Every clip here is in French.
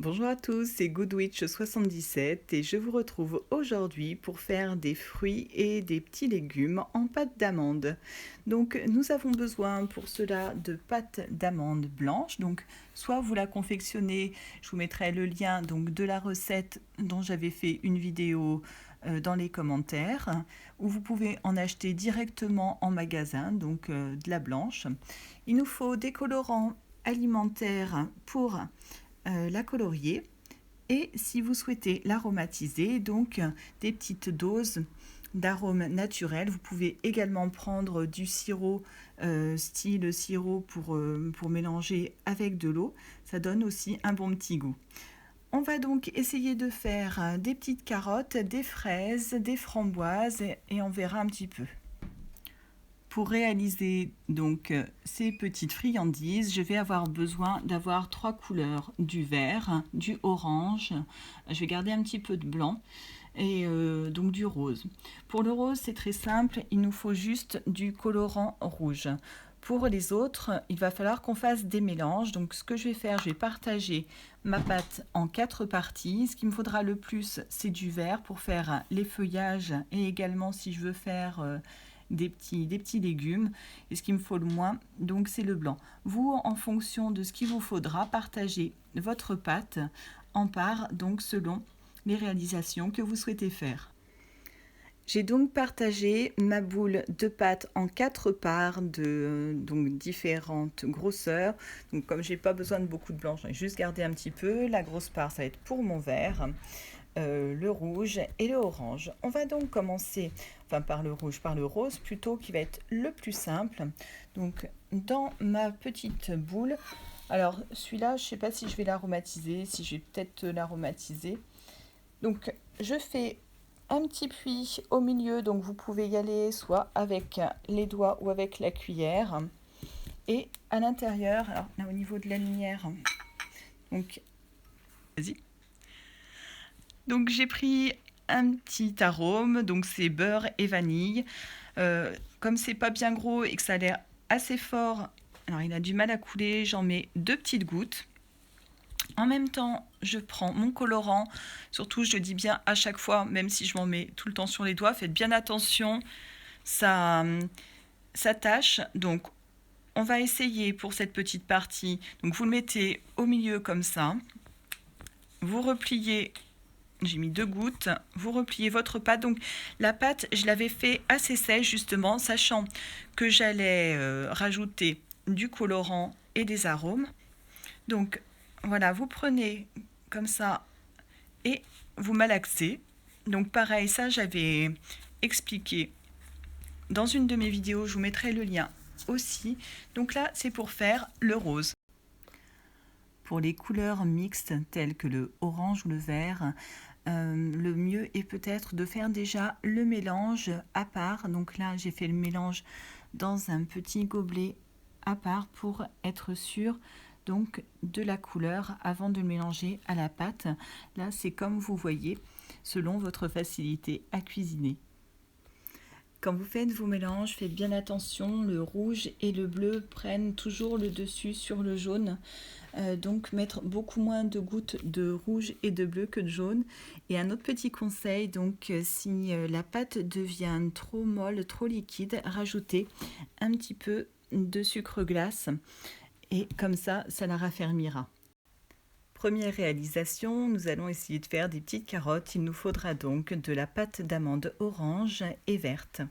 Bonjour à tous, c'est Goodwitch77 et je vous retrouve aujourd'hui pour faire des fruits et des petits légumes en pâte d'amande. Donc nous avons besoin pour cela de pâte d'amande blanche. Donc soit vous la confectionnez, je vous mettrai le lien donc de la recette dont j'avais fait une vidéo dans les commentaires, ou vous pouvez en acheter directement en magasin, donc de la blanche. Il nous faut des colorants alimentaires pour la colorier, et si vous souhaitez l'aromatiser, donc des petites doses d'arômes naturels. Vous pouvez également prendre du sirop, style sirop pour mélanger avec de l'eau. Ça donne aussi un bon petit goût. On va donc essayer de faire des petites carottes, des fraises, des framboises et on verra un petit peu. Pour réaliser donc ces petites friandises, je vais avoir besoin d'avoir 3 couleurs, du vert, du orange, je vais garder un petit peu de blanc et donc du rose. Pour le rose, c'est très simple, il nous faut juste du colorant rouge. Pour les autres, il va falloir qu'on fasse des mélanges. Donc ce que je vais faire, je vais partager ma pâte en 4 parties. Ce qu'il me faudra le plus, c'est du vert pour faire les feuillages et également si je veux faire des petits légumes. Et ce qu'il me faut le moins, donc c'est le blanc. Vous, en fonction de ce qu'il vous faudra, partagez votre pâte en parts, donc selon les réalisations que vous souhaitez faire. J'ai donc partagé ma boule de pâte en 4 parts de donc différentes grosseurs. Donc comme j'ai pas besoin de beaucoup de blanc, j'en ai juste gardé un petit peu. La grosse part, ça va être pour mon vert. Le rouge et le orange. On va donc commencer par le rouge, par le rose plutôt, qui va être le plus simple. Donc dans ma petite boule, alors celui-là, je ne sais pas si je vais l'aromatiser, si je vais peut-être l'aromatiser. Donc je fais un petit puits au milieu, donc vous pouvez y aller soit avec les doigts ou avec la cuillère. Et à l'intérieur, alors là au niveau de la lumière, donc vas-y. Donc j'ai pris un petit arôme, donc c'est beurre et vanille. Comme c'est pas bien gros et que ça a l'air assez fort, alors il a du mal à couler, j'en mets 2 petites gouttes. En même temps, je prends mon colorant, surtout je le dis bien à chaque fois, même si je m'en mets tout le temps sur les doigts, faites bien attention, ça tâche. Donc on va essayer pour cette petite partie, donc vous le mettez au milieu comme ça, vous repliez. J'ai mis 2 gouttes, vous repliez votre pâte. Donc la pâte, je l'avais fait assez sèche justement, sachant que j'allais rajouter du colorant et des arômes. Donc voilà, vous prenez comme ça et vous malaxez. Donc pareil, ça j'avais expliqué dans une de mes vidéos, je vous mettrai le lien aussi. Donc là, c'est pour faire le rose. Pour les couleurs mixtes telles que le orange ou le vert, le mieux est peut-être de faire déjà le mélange à part. Donc là, j'ai fait le mélange dans un petit gobelet à part pour être sûr donc de la couleur avant de le mélanger à la pâte. Là, c'est comme vous voyez, selon votre facilité à cuisiner. Quand vous faites vos mélanges, faites bien attention, le rouge et le bleu prennent toujours le dessus sur le jaune. Donc mettre beaucoup moins de gouttes de rouge et de bleu que de jaune. Et un autre petit conseil, donc si la pâte devient trop molle, trop liquide, rajoutez un petit peu de sucre glace et comme ça la raffermira. Première réalisation, nous allons essayer de faire des petites carottes. Il nous faudra donc de la pâte d'amande orange et verte.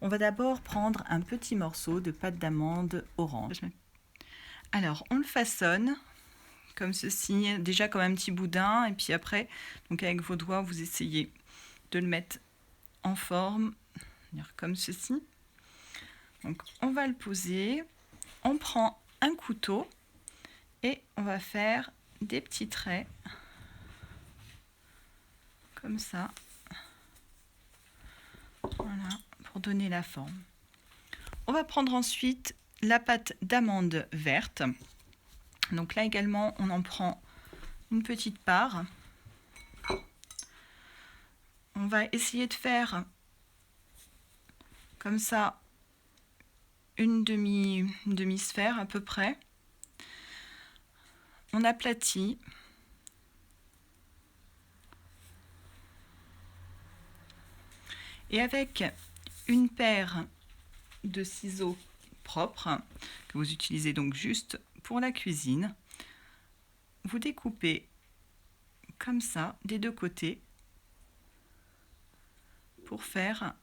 On va d'abord prendre un petit morceau de pâte d'amande orange. Alors, on le façonne comme ceci, déjà comme un petit boudin, et puis après, donc avec vos doigts, vous essayez de le mettre en forme, comme ceci. Donc, on va le poser, on prend un couteau et on va faire des petits traits comme ça, voilà, pour donner la forme. On va prendre ensuite la pâte d'amande verte. Donc là également, on en prend une petite part. On va essayer de faire comme ça une demi-sphère à peu près. On aplatit Et avec une paire de ciseaux propres, que vous utilisez donc juste pour la cuisine, vous découpez comme ça des deux côtés pour faire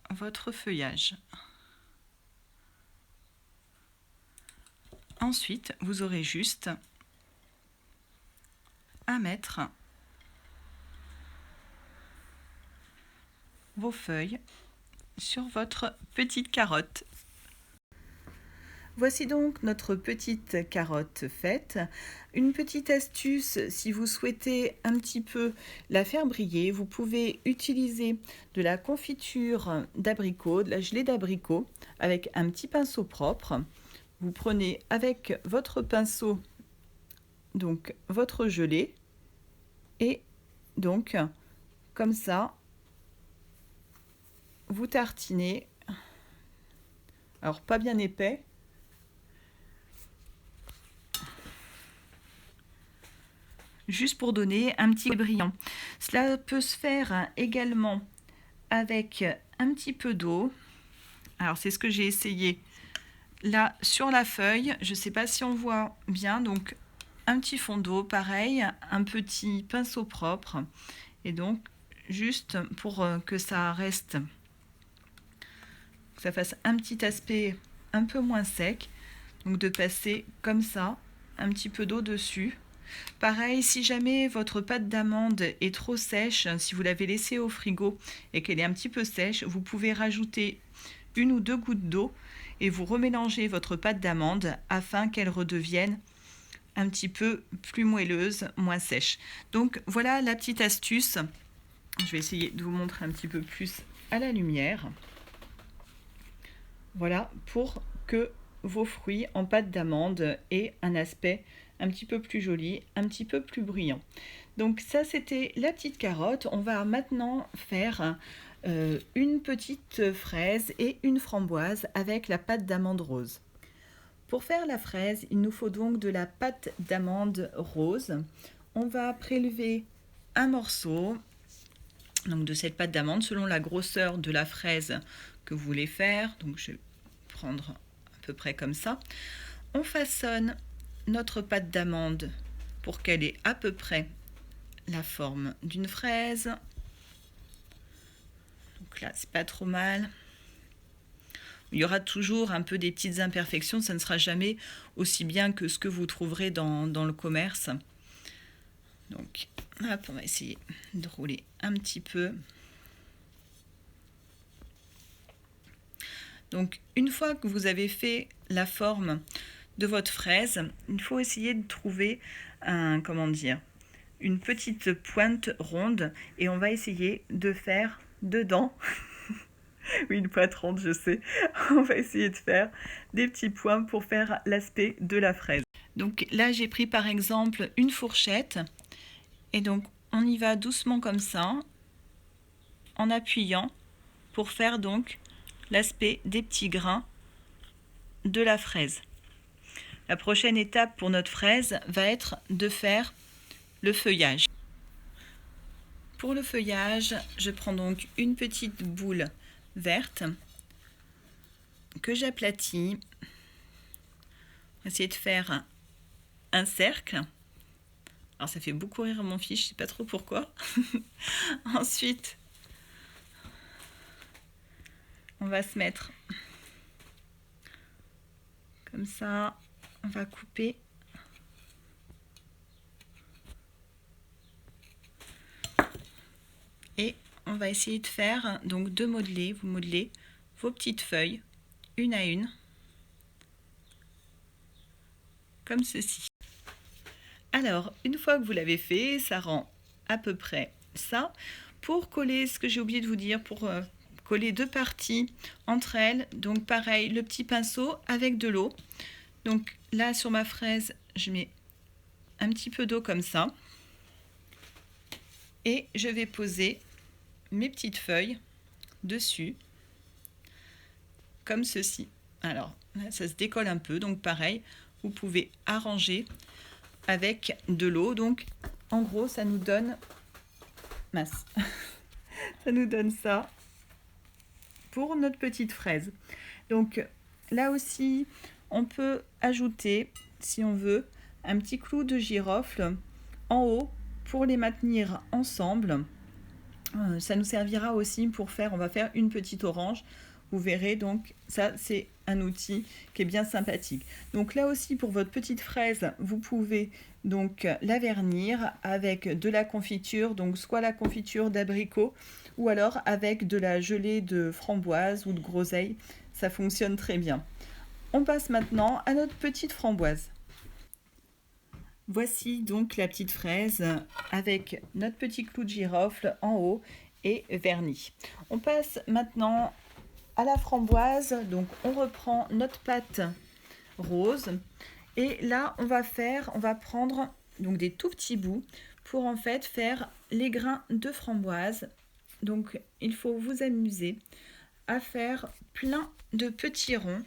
votre feuillage. Ensuite, vous aurez juste à mettre vos feuilles sur votre petite carotte. Voici donc notre petite carotte faite. Une petite astuce, si vous souhaitez un petit peu la faire briller, vous pouvez utiliser de la confiture d'abricot, de la gelée d'abricot, avec un petit pinceau propre. Vous prenez avec votre pinceau donc votre gelée et donc comme ça vous tartinez, alors pas bien épais, juste pour donner un petit brillant. Cela peut se faire également avec un petit peu d'eau. Alors c'est ce que j'ai essayé là sur la feuille, je ne sais pas si on voit bien, donc un petit fond d'eau, pareil, un petit pinceau propre, et donc juste pour que ça reste, que ça fasse un petit aspect un peu moins sec, donc de passer comme ça un petit peu d'eau dessus. Pareil, si jamais votre pâte d'amande est trop sèche, si vous l'avez laissée au frigo et qu'elle est un petit peu sèche, vous pouvez rajouter 1 ou 2 gouttes d'eau et vous remélangez votre pâte d'amande afin qu'elle redevienne un petit peu plus moelleuse, moins sèche. Donc voilà la petite astuce. Je vais essayer de vous montrer un petit peu plus à la lumière. Voilà, pour que vos fruits en pâte d'amande aient un aspect un petit peu plus joli, un petit peu plus brillant. Donc ça, c'était la petite carotte. On va maintenant faire une petite fraise et une framboise avec la pâte d'amande rose. Pour faire la fraise, il nous faut donc de la pâte d'amande rose. On va prélever un morceau donc de cette pâte d'amande selon la grosseur de la fraise que vous voulez faire. Donc je vais prendre à peu près comme ça. On façonne notre pâte d'amande pour qu'elle ait à peu près la forme d'une fraise. Donc là, c'est pas trop mal. Il y aura toujours un peu des petites imperfections, ça ne sera jamais aussi bien que ce que vous trouverez dans le commerce. Donc, hop, on va essayer de rouler un petit peu. Donc, une fois que vous avez fait la forme de votre fraise, il faut essayer de trouver une petite pointe ronde et on va essayer de faire dedans. Oui, une pointe ronde, je sais. On va essayer de faire des petits points pour faire l'aspect de la fraise. Donc là, j'ai pris par exemple une fourchette et donc on y va doucement comme ça en appuyant pour faire donc l'aspect des petits grains de la fraise. La prochaine étape pour notre fraise va être de faire le feuillage. Pour le feuillage, je prends donc une petite boule verte que j'aplatis. On va essayer de faire un cercle. Alors ça fait beaucoup rire mon fils, je ne sais pas trop pourquoi. Ensuite, on va se mettre comme ça. On va couper. Et on va essayer de faire, donc de modeler, vous modelez vos petites feuilles, une à une, comme ceci. Alors, une fois que vous l'avez fait, ça rend à peu près ça. Pour coller, ce que j'ai oublié de vous dire, pour coller deux parties entre elles, donc pareil, le petit pinceau avec de l'eau. Donc là, sur ma fraise, je mets un petit peu d'eau comme ça. Et je vais poser mes petites feuilles dessus, comme ceci. Alors, là, ça se décolle un peu, donc pareil, vous pouvez arranger avec de l'eau. Donc, en gros, ça nous donne ça nous donne ça. pour notre petite fraise. Donc là aussi, on peut ajouter, si on veut, un petit clou de girofle en haut pour les maintenir ensemble. Ça nous servira aussi pour faire, on va faire une petite orange. Vous verrez, donc ça c'est un outil qui est bien sympathique. Donc là aussi pour votre petite fraise, vous pouvez donc la vernir avec de la confiture, donc soit la confiture d'abricot ou alors avec de la gelée de framboise ou de groseille. Ça fonctionne très bien. On passe maintenant à notre petite framboise. Voici donc la petite fraise avec notre petit clou de girofle en haut et verni. On passe maintenant à la framboise. Donc on reprend notre pâte rose et là on va prendre donc des tout petits bouts pour en fait faire les grains de framboise. Donc il faut vous amuser à faire plein de petits ronds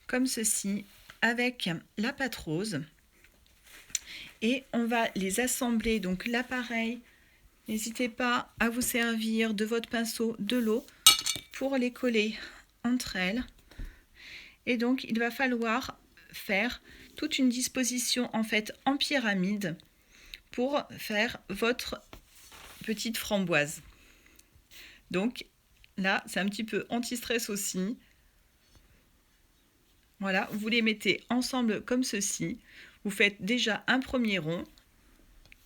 comme ceci avec la pâte rose. Et on va les assembler. Donc là pareil, n'hésitez pas à vous servir de votre pinceau de l'eau pour les coller entre elles. Et donc il va falloir faire toute une disposition en fait en pyramide pour faire votre petite framboise. Donc là c'est un petit peu anti-stress aussi. Voilà, vous les mettez ensemble comme ceci. Vous faites déjà un premier rond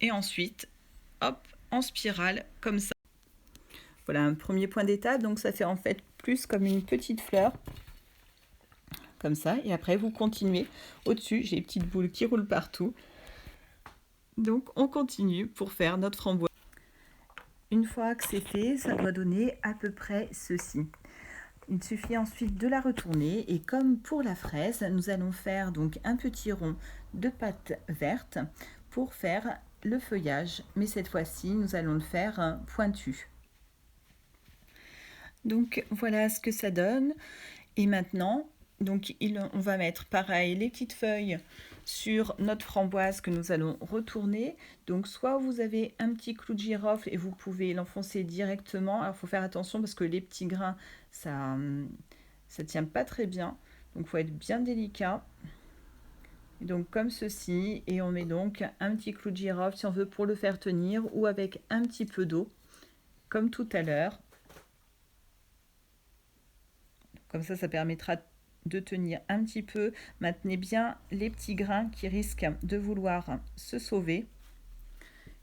et ensuite, hop, en spirale comme ça. Voilà un premier point d'étape, donc ça fait en fait plus comme une petite fleur, comme ça. Et après, vous continuez. Au-dessus, j'ai des petites boules qui roulent partout. Donc, on continue pour faire notre framboise. Une fois que c'est fait, ça doit donner à peu près ceci. Il suffit ensuite de la retourner et comme pour la fraise, nous allons faire donc un petit rond de pâte verte pour faire le feuillage. Mais cette fois-ci, nous allons le faire pointu. Donc voilà ce que ça donne. Et maintenant, donc on va mettre pareil les petites feuilles sur notre framboise que nous allons retourner. Donc soit vous avez un petit clou de girofle et vous pouvez l'enfoncer directement. Alors il faut faire attention parce que les petits grains, ça tient pas très bien. Donc il faut être bien délicat. Et donc comme ceci, et on met donc un petit clou de girofle si on veut pour le faire tenir ou avec un petit peu d'eau, comme tout à l'heure. Comme ça permettra de tenir un petit peu. Maintenez bien les petits grains qui risquent de vouloir se sauver.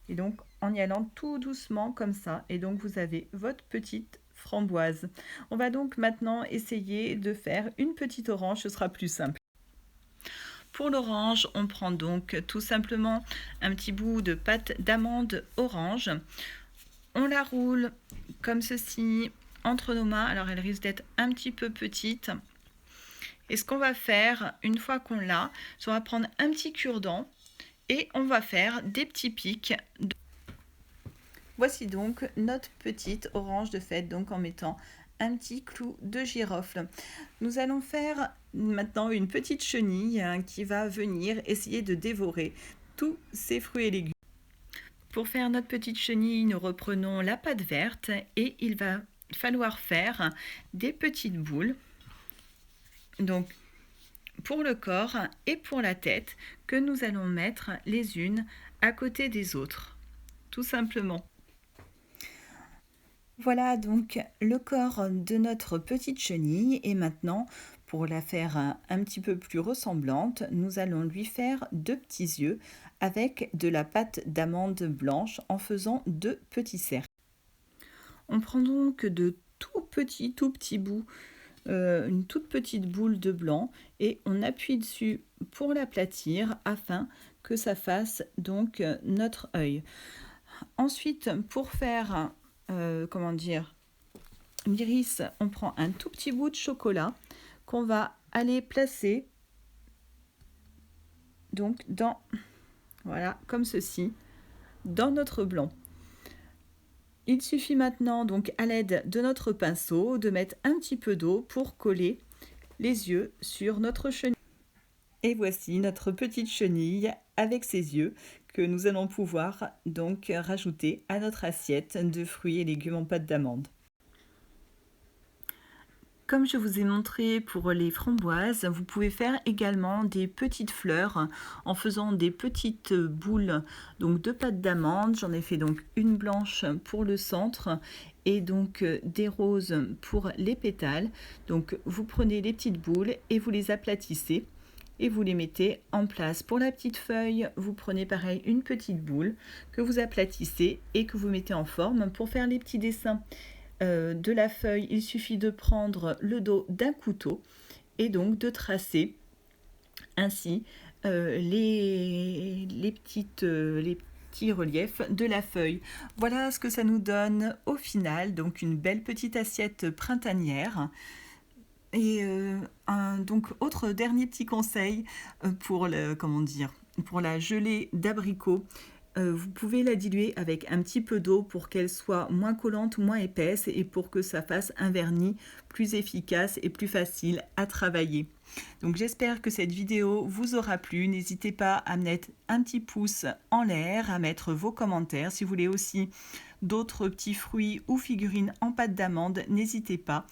Et donc, en y allant tout doucement comme ça. Et donc, vous avez votre petite framboise. On va donc maintenant essayer de faire une petite orange. Ce sera plus simple. Pour l'orange, on prend donc tout simplement un petit bout de pâte d'amande orange. On la roule comme ceci entre nos mains. Alors, elle risque d'être un petit peu petite. Et ce qu'on va faire, une fois qu'on l'a, on va prendre un petit cure-dent et on va faire des petits pics. Voici donc notre petite orange de fête, donc en mettant un petit clou de girofle. Nous allons faire maintenant une petite chenille qui va venir essayer de dévorer tous ces fruits et légumes. Pour faire notre petite chenille, nous reprenons la pâte verte et il va falloir faire des petites boules. Donc, pour le corps et pour la tête, que nous allons mettre les unes à côté des autres, tout simplement. Voilà donc le corps de notre petite chenille et maintenant, pour la faire un petit peu plus ressemblante, nous allons lui faire deux petits yeux avec de la pâte d'amande blanche en faisant deux petits cercles. On prend donc de tout petits bouts, une toute petite boule de blanc et on appuie dessus pour l'aplatir afin que ça fasse donc notre œil. Ensuite, pour faire l'iris, on prend un tout petit bout de chocolat qu'on va aller placer donc voilà, comme ceci, dans notre blanc. Il suffit maintenant, donc à l'aide de notre pinceau, de mettre un petit peu d'eau pour coller les yeux sur notre chenille. Et voici notre petite chenille avec ses yeux que nous allons pouvoir donc rajouter à notre assiette de fruits et légumes en pâte d'amande. comme je vous ai montré pour les framboises, vous pouvez faire également des petites fleurs en faisant des petites boules donc de pâte d'amande. J'en ai fait donc une blanche pour le centre et donc des roses pour les pétales. Donc vous prenez les petites boules et vous les aplatissez et vous les mettez en place. Pour la petite feuille, vous prenez pareil une petite boule que vous aplatissez et que vous mettez en forme. Pour faire les petits dessins de la feuille, il suffit de prendre le dos d'un couteau et donc de tracer ainsi les petits reliefs de la feuille. Voilà ce que ça nous donne au final, donc une belle petite assiette printanière. Et donc autre dernier petit conseil pour pour la gelée d'abricot. Vous pouvez la diluer avec un petit peu d'eau pour qu'elle soit moins collante, moins épaisse et pour que ça fasse un vernis plus efficace et plus facile à travailler. Donc j'espère que cette vidéo vous aura plu. N'hésitez pas à mettre un petit pouce en l'air, à mettre vos commentaires. Si vous voulez aussi d'autres petits fruits ou figurines en pâte d'amande, n'hésitez pas.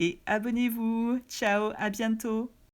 Et abonnez-vous. Ciao, à bientôt.